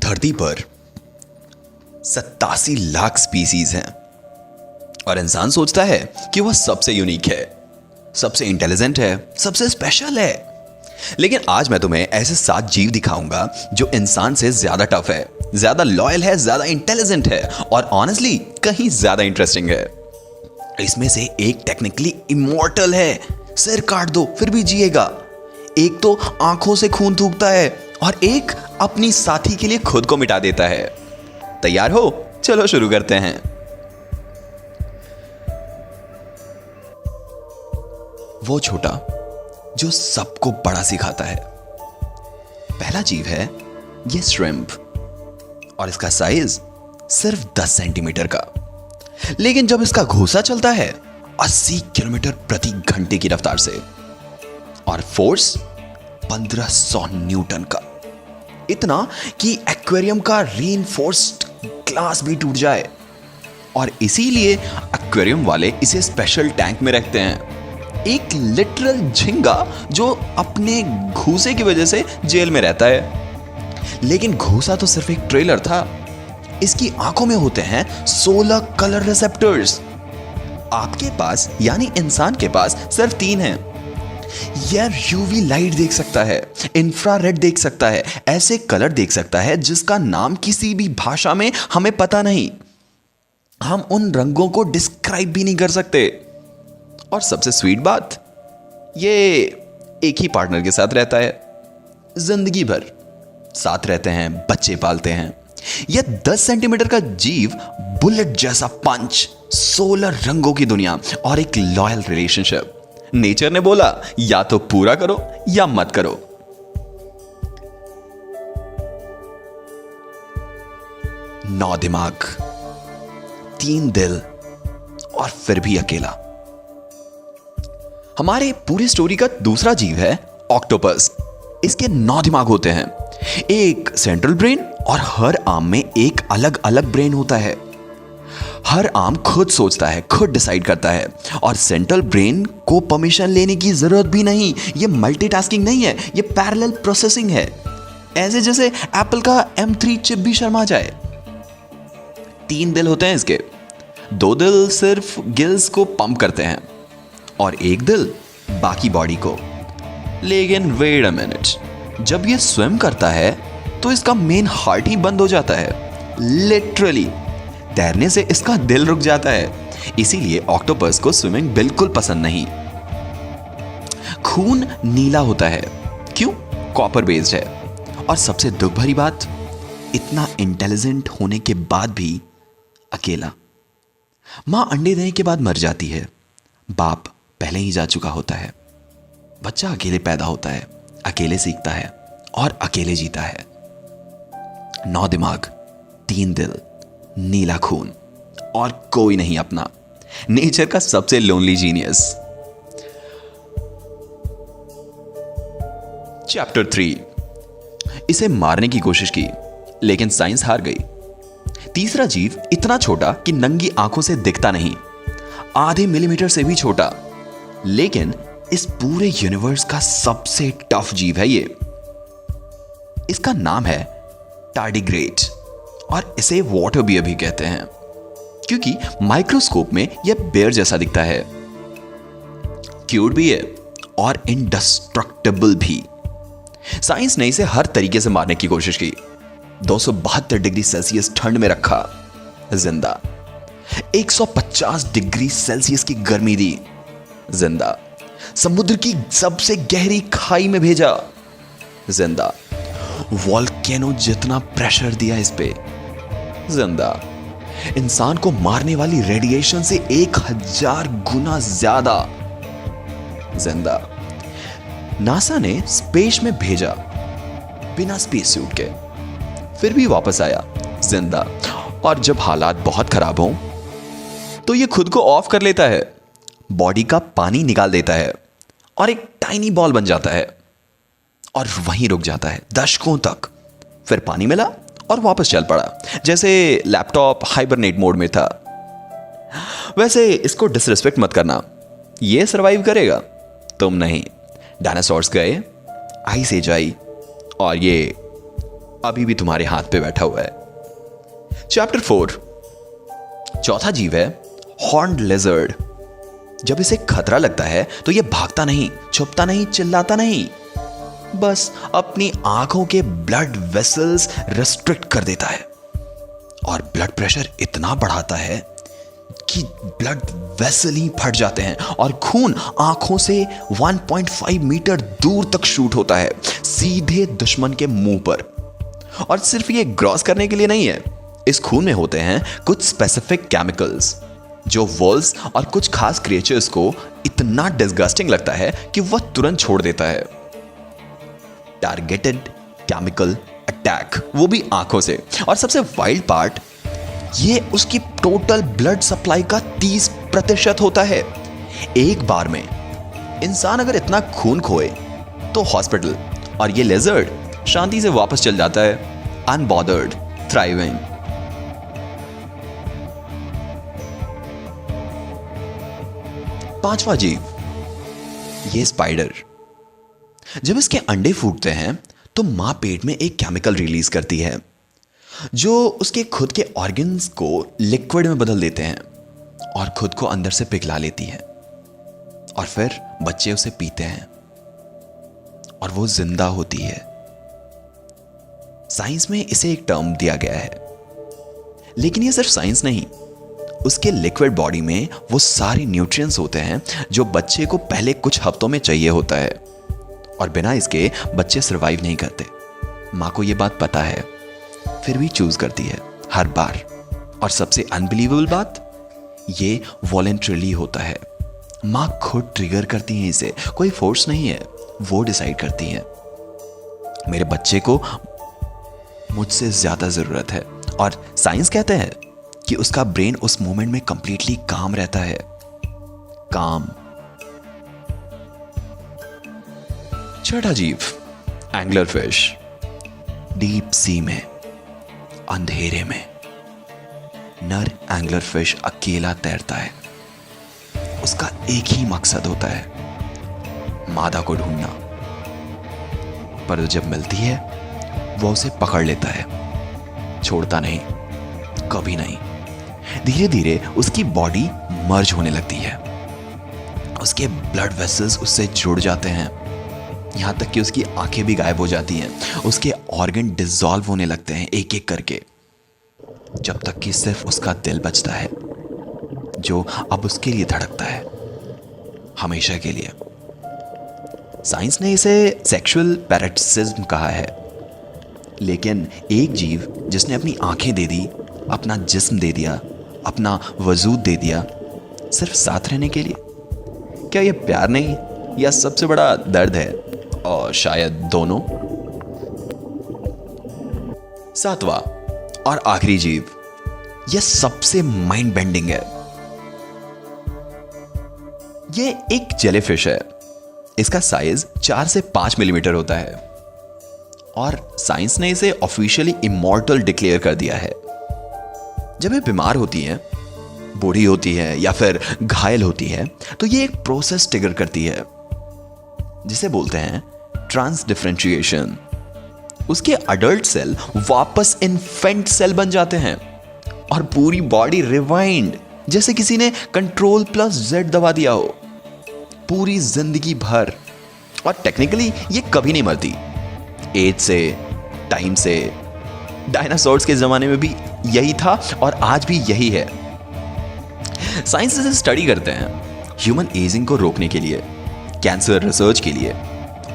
धरती पर 87 लाख स्पीसीज हैं और इंसान सोचता है कि वह सबसे यूनिक है, सबसे इंटेलिजेंट है, सबसे स्पेशल है। लेकिन आज मैं तुम्हें ऐसे 7 जीव दिखाऊंगा जो इंसान से ज्यादा टफ है, ज्यादा लॉयल है, ज्यादा इंटेलिजेंट है और ऑनेस्टली कहीं ज्यादा इंटरेस्टिंग है। इसमें से एक टेक्निकली इमॉर्टल है, सिर काट दो फिर भी जिएगा। एक तो आंखों से खून थूकता है और एक अपनी साथी के लिए खुद को मिटा देता है। तैयार हो? चलो शुरू करते हैं। वो छोटा जो सबको बड़ा सिखाता है। पहला जीव है ये श्रिम्प और इसका साइज सिर्फ 10 सेंटीमीटर का, लेकिन जब इसका घोंसा चलता है 80 किलोमीटर प्रति घंटे की रफ्तार से और फोर्स 1500 न्यूटन का, इतना कि एक्वेरियम का रीइंफोर्स्ड ग्लास भी टूट जाए। और इसीलिए एक्वेरियम वाले इसे स्पेशल टैंक में रखते हैं, एक लिटरल झिंगा जो अपने घूसे की वजह से जेल में रहता है। लेकिन घूसा तो सिर्फ एक ट्रेलर था, इसकी आंखों में होते हैं 16 कलर रिसेप्टर्स। आपके पास यानी इंसान के पास सिर्फ 3 हैं। यह यूवी लाइट देख सकता है, इंफ्रारेड देख सकता है, ऐसे कलर देख सकता है जिसका नाम किसी भी भाषा में हमें पता नहीं। हम उन रंगों को डिस्क्राइब भी नहीं कर सकते। और सबसे स्वीट बात, ये एक ही पार्टनर के साथ रहता है, जिंदगी भर साथ रहते हैं, बच्चे पालते हैं। यह 10 सेंटीमीटर का जीव, बुलेट जैसा पंच, 16 रंगों की दुनिया और एक लॉयल रिलेशनशिप। नेचर ने बोला या तो पूरा करो या मत करो। नौ दिमाग, 3 दिल और फिर भी अकेला। हमारे पूरी स्टोरी का दूसरा जीव है ऑक्टोपस। इसके 9 दिमाग होते हैं, एक सेंट्रल ब्रेन और हर आर्म में एक अलग अलग ब्रेन होता है। हर आर्म खुद सोचता है, खुद डिसाइड करता है और सेंट्रल ब्रेन को परमिशन लेने की जरूरत भी नहीं। ये मल्टीटास्किंग नहीं है, ये पैरेलल प्रोसेसिंग है। ऐसे जैसे एप्पल का M3 चिप भी शर्मा जाए। 3 दिल होते हैं इसके, 2 दिल सिर्फ गिल्स को पंप करते हैं और एक दिल बाकी बॉडी को। लेकिन वेट अ मिनट, जब ये स्विम करता है तो इसका मेन हार्ट ही बंद हो जाता है। लिटरली तैरने से इसका दिल रुक जाता है। इसीलिए ऑक्टोपस को स्विमिंग बिल्कुल पसंद नहीं। खून नीला होता है, क्यों? कॉपर बेस्ड है। और सबसे दुख भरी बात, इतना इंटेलिजेंट होने के बाद भी अकेला। मां अंडे देने के बाद मर जाती है, बाप पहले ही जा चुका होता है। बच्चा अकेले पैदा होता है, अकेले सीखता है और अकेले जीता है। 9 दिमाग, 3 दिल, नीला खून और कोई नहीं अपना। नेचर का सबसे लोनली जीनियस। चैप्टर 3। इसे मारने की कोशिश की लेकिन साइंस हार गई। तीसरा जीव इतना छोटा कि नंगी आंखों से दिखता नहीं, आधे मिलीमीटर से भी छोटा, लेकिन इस पूरे यूनिवर्स का सबसे टफ जीव है ये। इसका नाम है टार्डिग्रेड और इसे वाटर बियर भी कहते हैं क्योंकि माइक्रोस्कोप में यह बेयर जैसा दिखता है। क्यूट भी है और इंडेस्ट्रक्टिबल भी। साइंस ने इसे हर तरीके से मारने की कोशिश की। 272 डिग्री सेल्सियस ठंड में रखा, जिंदा। 150 डिग्री सेल्सियस की गर्मी दी, जिंदा। समुद्र की सबसे गहरी खाई में भेजा, जिंदा। वॉल्केनो जितना प्रेशर दिया इस पे, जिंदा। इंसान को मारने वाली रेडिएशन से 1000 गुना ज्यादा, जिंदा। नासा ने स्पेस में भेजा बिना स्पेस सूट के, फिर भी वापस आया जिंदा। और जब हालात बहुत खराब हों तो ये खुद को ऑफ कर लेता है, बॉडी का पानी निकाल देता है और एक टाइनी बॉल बन जाता है और वहीं रुक जाता है दशकों तक। फिर पानी मिला और वापस चल पड़ा, जैसे लैपटॉप हाइबरनेट मोड में था। वैसे इसको डिसरिस्पेक्ट मत करना, ये सरवाइव करेगा, तुम नहीं। डायनासोर्स गए, आइस एज आई और ये अभी भी तुम्हारे हाथ पे बैठा हुआ है। चैप्टर 4, चौथा जीव है हॉर्न्ड लिजर्ड। जब इसे खतरा लगता है तो यह भागता नहीं, छुपता नहीं, चिल्लाता नहीं, बस अपनी आंखों के ब्लड वेसल्स रेस्ट्रिक्ट कर देता है और ब्लड प्रेशर इतना बढ़ाता है कि ब्लड वेसल ही फट जाते हैं और खून आंखों से 1.5 मीटर दूर तक शूट होता है, सीधे दुश्मन के मुंह पर। और सिर्फ ये क्रॉस करने के लिए नहीं है, इस खून में होते हैं कुछ स्पेसिफिक केमिकल्स जो वॉल्स और कुछ खास क्रिएचर्स को इतना डिस्गस्टिंग लगता है कि वह तुरंत छोड़ देता है। टारगेटेड केमिकल अटैक, वो भी आंखों से। और सबसे वाइल्ड पार्ट, ये उसकी टोटल ब्लड सप्लाई का 30% होता है। एक बार में इंसान अगर इतना खून खोए तो हॉस्पिटल, और ये लेजर्ड शांति से वापस चल जाता है, अनबॉदर्ड, थ्राइविंग। पांचवा जीव, ये स्पाइडर। जब इसके अंडे फूटते हैं तो मां पेट में एक केमिकल रिलीज करती है जो उसके खुद के ऑर्गन्स को लिक्विड में बदल देते हैं और खुद को अंदर से पिघला लेती है, और फिर बच्चे उसे पीते हैं और वो जिंदा होती है। साइंस में इसे एक टर्म दिया गया है, लेकिन ये सिर्फ साइंस नहीं, उसके लिक्विड बॉडी में वो सारे न्यूट्रिएंट्स होते हैं जो बच्चे को पहले कुछ हफ्तों में चाहिए होता है, और बिना इसके बच्चे सरवाइव नहीं करते। मां को ये बात पता है, फिर भी चूज करती है हर बार। और सबसे अनबिलीवेबल बात, ये वॉलेंट्रीली होता है। मां खुद ट्रिगर करती है इसे, कोई फोर्स नहीं है, वो डिसाइड करती है मेरे बच्चे को मुझसे ज्यादा जरूरत है। और साइंस कहते हैं कि उसका ब्रेन उस मोमेंट में कंप्लीटली काम रहता है, काम। छठा जीव, एंगलर फिश। डीप सी में, अंधेरे में नर एंगलर फिश अकेला तैरता है। उसका एक ही मकसद होता है, मादा को ढूंढना। पर जब मिलती है वो उसे पकड़ लेता है, छोड़ता नहीं, कभी नहीं। धीरे धीरे उसकी बॉडी मर्ज होने लगती है, उसके ब्लड वेसल्स उससे जुड़ जाते हैं, यहां तक कि उसकी आंखें भी गायब हो जाती हैं, उसके ऑर्गन डिसॉल्व होने लगते हैं एक एक करके, जब तक कि सिर्फ उसका दिल बचता है जो अब उसके लिए धड़कता है, हमेशा के लिए। साइंस ने इसे सेक्सुअल पैरासिटिज्म कहा है, लेकिन एक जीव जिसने अपनी आंखें दे दी, अपना जिस्म दे दिया, अपना वजूद दे दिया सिर्फ साथ रहने के लिए, क्या यह प्यार नहीं या सबसे बड़ा दर्द है? और शायद दोनों। सातवां और आखिरी जीव, यह सबसे माइंड बेंडिंग है। यह एक जेलीफिश है। इसका साइज 4 से 5 मिलीमीटर होता है और साइंस ने इसे ऑफिशियली इमॉर्टल डिक्लेयर कर दिया है। जब ये बीमार होती है, बूढ़ी होती है या फिर घायल होती है, तो ये एक प्रोसेस ट्रिगर करती है जिसे बोलते हैं ट्रांस डिफरेंशिएशन। उसके अडल्ट सेल वापस इन्फेंट सेल बन जाते हैं और पूरी बॉडी रिवाइंड, जैसे किसी ने Ctrl+Z दबा दिया हो, पूरी जिंदगी भर। और टेक्निकली ये कभी नहीं मरती, एज से, टाइम से। डायनासोर्स के जमाने में भी यही था और आज भी यही है। साइंस इसे स्टडी करते हैं ह्यूमन एजिंग को रोकने के लिए, कैंसर रिसर्च के लिए,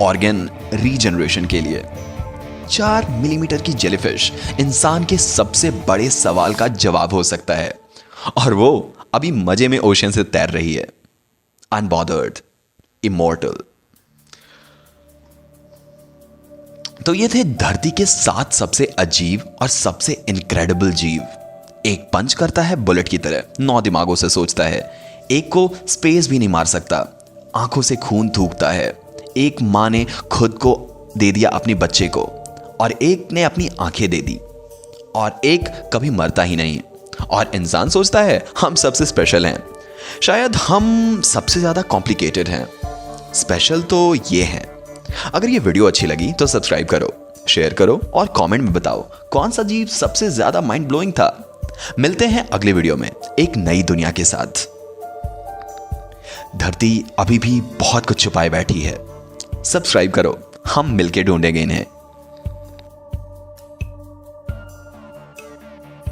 ऑर्गन रीजनरेशन के लिए। 4 मिलीमीटर की जेलीफिश इंसान के सबसे बड़े सवाल का जवाब हो सकता है, और वो अभी मजे में ओशन से तैर रही है, अनबॉदर्ड, इमॉर्टल। तो ये थे धरती के 7 सबसे अजीब और सबसे इनक्रेडिबल जीव। एक पंच करता है बुलेट की तरह, 9 दिमागों से सोचता है। एक को स्पेस भी नहीं मार सकता, आंखों से खून थूकता है। एक मां ने खुद को दे दिया अपने बच्चे को, और एक ने अपनी आंखें दे दी, और एक कभी मरता ही नहीं। और इंसान सोचता है हम सबसे स्पेशल हैं। शायद हम सबसे ज्यादा कॉम्प्लिकेटेड हैं, स्पेशल तो ये हैं। अगर ये वीडियो अच्छी लगी तो सब्सक्राइब करो, शेयर करो और कमेंट में बताओ कौन सा जीव सबसे ज्यादा माइंड ब्लोइंग था। मिलते हैं अगले वीडियो में एक नई दुनिया के साथ। धरती अभी भी बहुत कुछ छुपाए बैठी है। सब्सक्राइब करो, हम मिलके ढूंढेंगे इन्हें।